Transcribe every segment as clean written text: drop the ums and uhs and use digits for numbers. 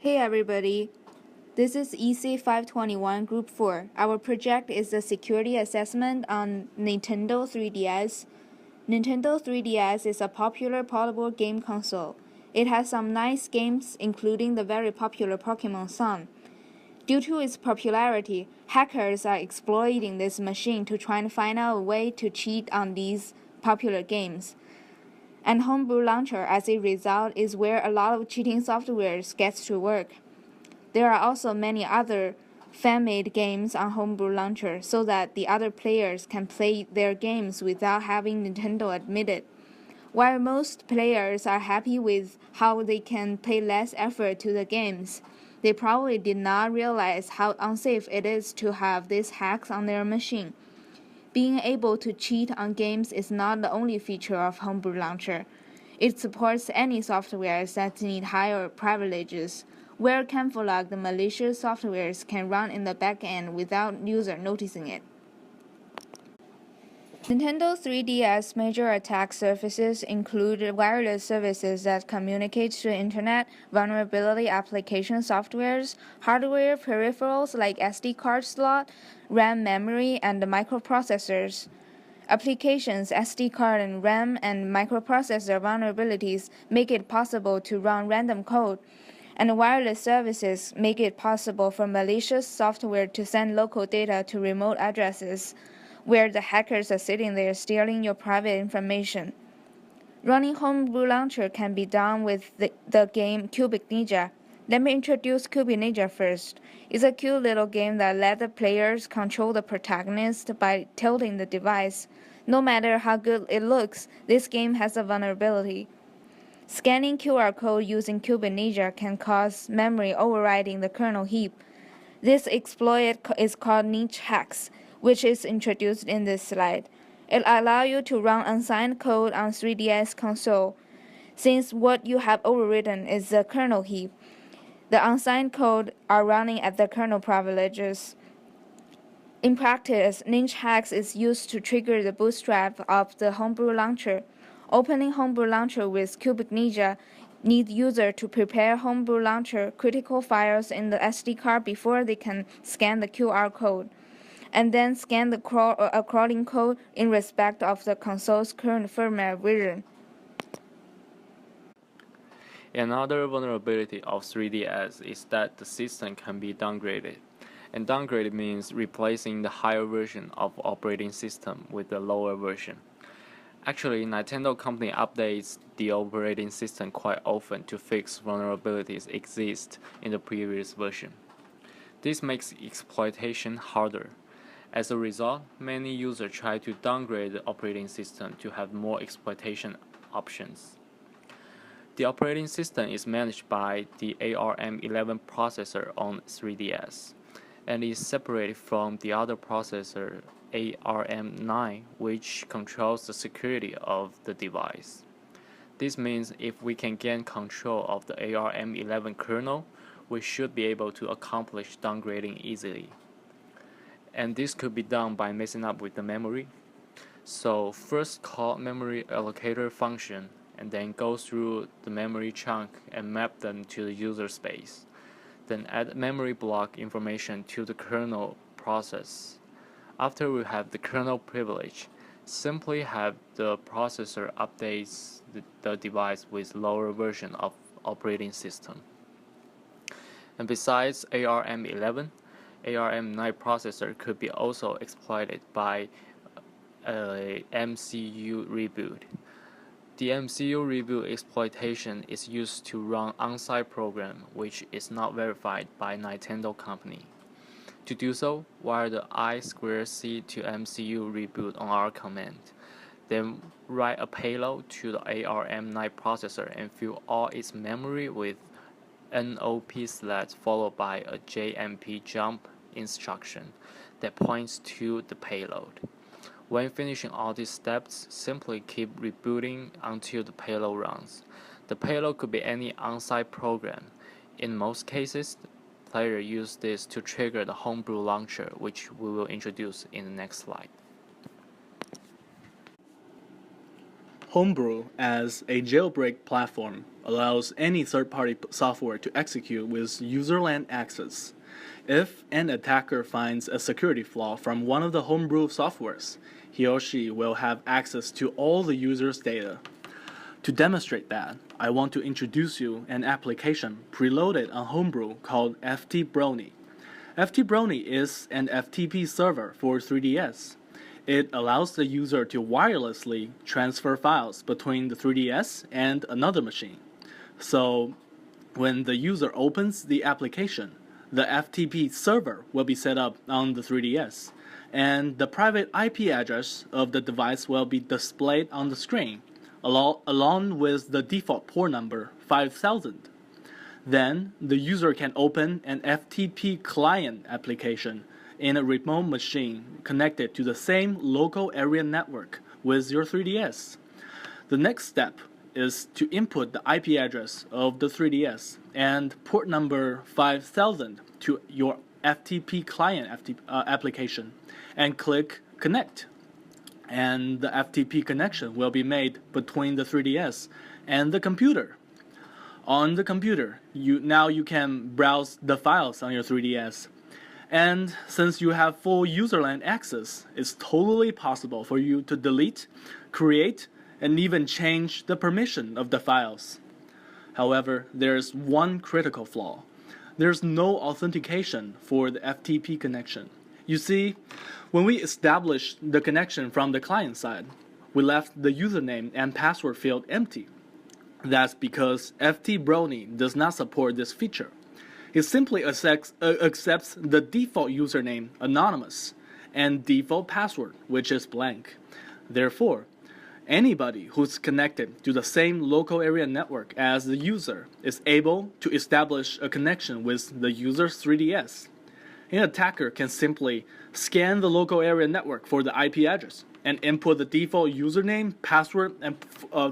Hey everybody, this is EC521 Group 4. Our project is the security assessment on Nintendo 3DS. Nintendo 3DS is a popular portable game console. It has some nice games, including the very popular Pokemon Sun. Due to its popularity, hackers are exploiting this machine to try and find out a way to cheat on these popular games. And Homebrew Launcher, as a result, is where a lot of cheating softwares gets to work. There are also many other fan-made games on Homebrew Launcher so that the other players can play their games without having Nintendo admit it. While most players are happy with how they can pay less effort to the games, they probably did not realize how unsafe it is to have these hacks on their machine. Being able to cheat on games is not the only feature of Homebrew Launcher. It supports any softwares that need higher privileges, where camouflaged malicious softwares can run in the backend without user noticing it. Nintendo 3DS major attack surfaces include wireless services that communicate to the internet, vulnerability application softwares, hardware peripherals like SD card slot, RAM memory, and microprocessors. Applications, SD card and RAM and microprocessor vulnerabilities make it possible to run random code, and wireless services make it possible for malicious software to send local data to remote addresses, where the hackers are sitting there stealing your private information. Running Homebrew Launcher can be done with the game Cubic Ninja. Let me introduce Cubic Ninja first. It's a cute little game that lets the players control the protagonist by tilting the device. No matter how good it looks, this game has a vulnerability. Scanning QR code using Cubic Ninja can cause memory overriding the kernel heap. This exploit is called niche hacks, which is introduced in this slide. It allows you to run unsigned code on 3DS console. Since what you have overwritten is the kernel heap, the unsigned code are running at the kernel privileges. In practice, niche hacks is used to trigger the bootstrap of the Homebrew Launcher. Opening Homebrew Launcher with Cubic Ninja needs user to prepare Homebrew Launcher critical files in the SD card before they can scan the QR code, and then scan the crawling code in respect of the console's current firmware version. Another vulnerability of 3DS is that the system can be downgraded. And downgraded means replacing the higher version of operating system with the lower version. Actually, Nintendo company updates the operating system quite often to fix vulnerabilities exist in the previous version. This makes exploitation harder. As a result, many users try to downgrade the operating system to have more exploitation options. The operating system is managed by the ARM11 processor on 3DS, and is separated from the other processor, ARM9, which controls the security of the device. This means if we can gain control of the ARM11 kernel, we should be able to accomplish downgrading easily. And this could be done by messing up with the memory. So first call memory allocator function, and then go through the memory chunk and map them to the user space. Then add memory block information to the kernel process. After we have the kernel privilege, simply have the processor updates the device with lower version of operating system. And besides ARM11, ARM9 processor could be also exploited by a MCU reboot. The MCU reboot exploitation is used to run on-site program which is not verified by Nintendo company. To do so, wire the I2C to MCU reboot on our command. Then write a payload to the ARM9 processor and fill all its memory with NOP select followed by a JMP jump instruction that points to the payload. When finishing all these steps, simply keep rebooting until the payload runs. The payload could be any on-site program. In most cases, players use this to trigger the Homebrew Launcher, which we will introduce in the next slide. Homebrew, as a jailbreak platform, allows any third-party software to execute with userland access. If an attacker finds a security flaw from one of the homebrew softwares, he or she will have access to all the user's data. To demonstrate that, I want to introduce you an application preloaded on Homebrew called FTBrony. FTBrony is an FTP server for 3DS. It allows the user to wirelessly transfer files between the 3DS and another machine. So, when the user opens the application, the FTP server will be set up on the 3DS, and the private IP address of the device will be displayed on the screen, along with the default port number 5000. Then, the user can open an FTP client application in a remote machine connected to the same local area network with your 3DS. The next step is to input the IP address of the 3DS and port number 5000 to your FTP client application and click Connect. And the FTP connection will be made between the 3DS and the computer. On the computer, now you can browse the files on your 3DS. And since you have full userland access, it's totally possible for you to delete, create, and even change the permission of the files. However, there's one critical flaw. There's no authentication for the FTP connection. You see, when we established the connection from the client side, we left the username and password field empty. That's because FTBrony does not support this feature. It simply accepts the default username, anonymous, and default password, which is blank. Therefore, anybody who's connected to the same local area network as the user is able to establish a connection with the user's 3DS. An attacker can simply scan the local area network for the IP address and input the default username, password, and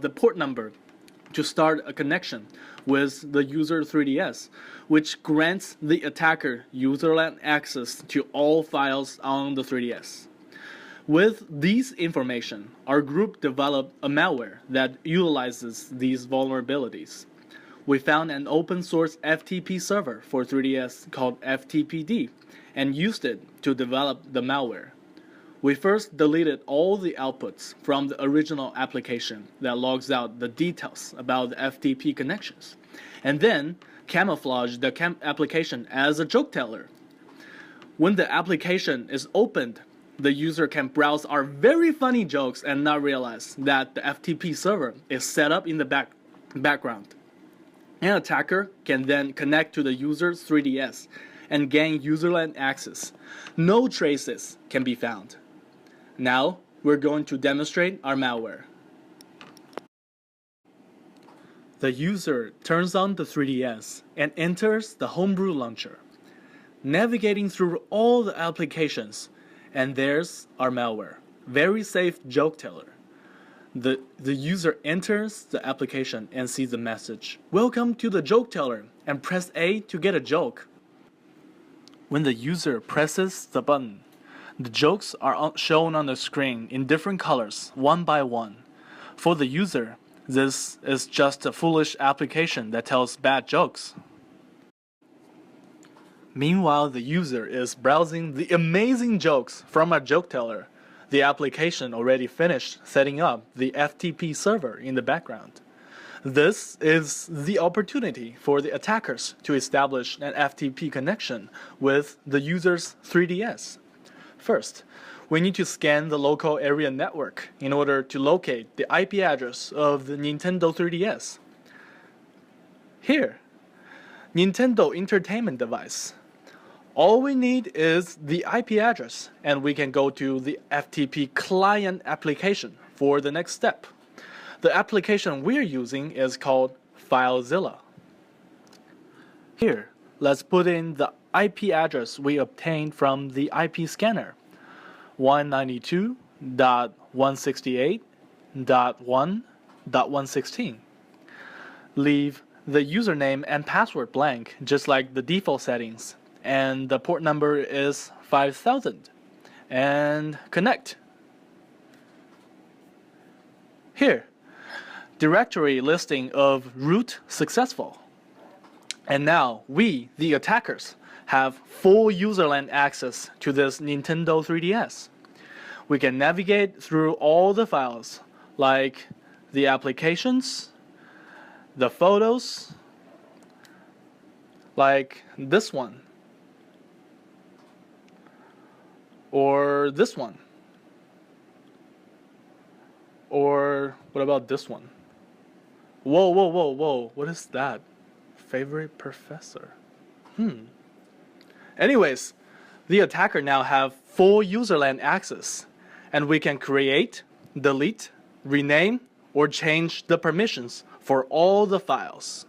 the port number to start a connection with the user 3DS, which grants the attacker userland access to all files on the 3DS. With these information, our group developed a malware that utilizes these vulnerabilities. We found an open source FTP server for 3DS called FTPD and used it to develop the malware. We first deleted all the outputs from the original application that logs out the details about the FTP connections, and then camouflaged the application as a joke teller. When the application is opened, the user can browse our very funny jokes and not realize that the FTP server is set up in the background. An attacker can then connect to the user's 3DS and gain userland access. No traces can be found. Now, we're going to demonstrate our malware. The user turns on the 3DS and enters the Homebrew launcher, navigating through all the applications, and there's our malware, very safe joke teller. The user enters the application and sees the message, "Welcome to the joke teller," and press A to get a joke. When the user presses the button, the jokes are shown on the screen in different colors, one by one. For the user, this is just a foolish application that tells bad jokes. Meanwhile, the user is browsing the amazing jokes from our joke teller. The application already finished setting up the FTP server in the background. This is the opportunity for the attackers to establish an FTP connection with the user's 3DS. First, we need to scan the local area network in order to locate the IP address of the Nintendo 3DS. Here, Nintendo Entertainment Device. All we need is the IP address, and we can go to the FTP client application for the next step. The application we're using is called FileZilla. Here, let's put in the IP address we obtained from the IP scanner, 192.168.1.116. Leave the username and password blank, just like the default settings, and the port number is 5000. And connect. Here, directory listing of root successful. And now we, the attackers, have full userland access to this Nintendo 3DS. We can navigate through all the files, like the applications, the photos, like this one, or this one, or what about this one? Whoa, whoa, whoa, whoa, what is that? Favorite professor. Anyways, the attacker now have full userland access, and we can create, delete, rename, or change the permissions for all the files.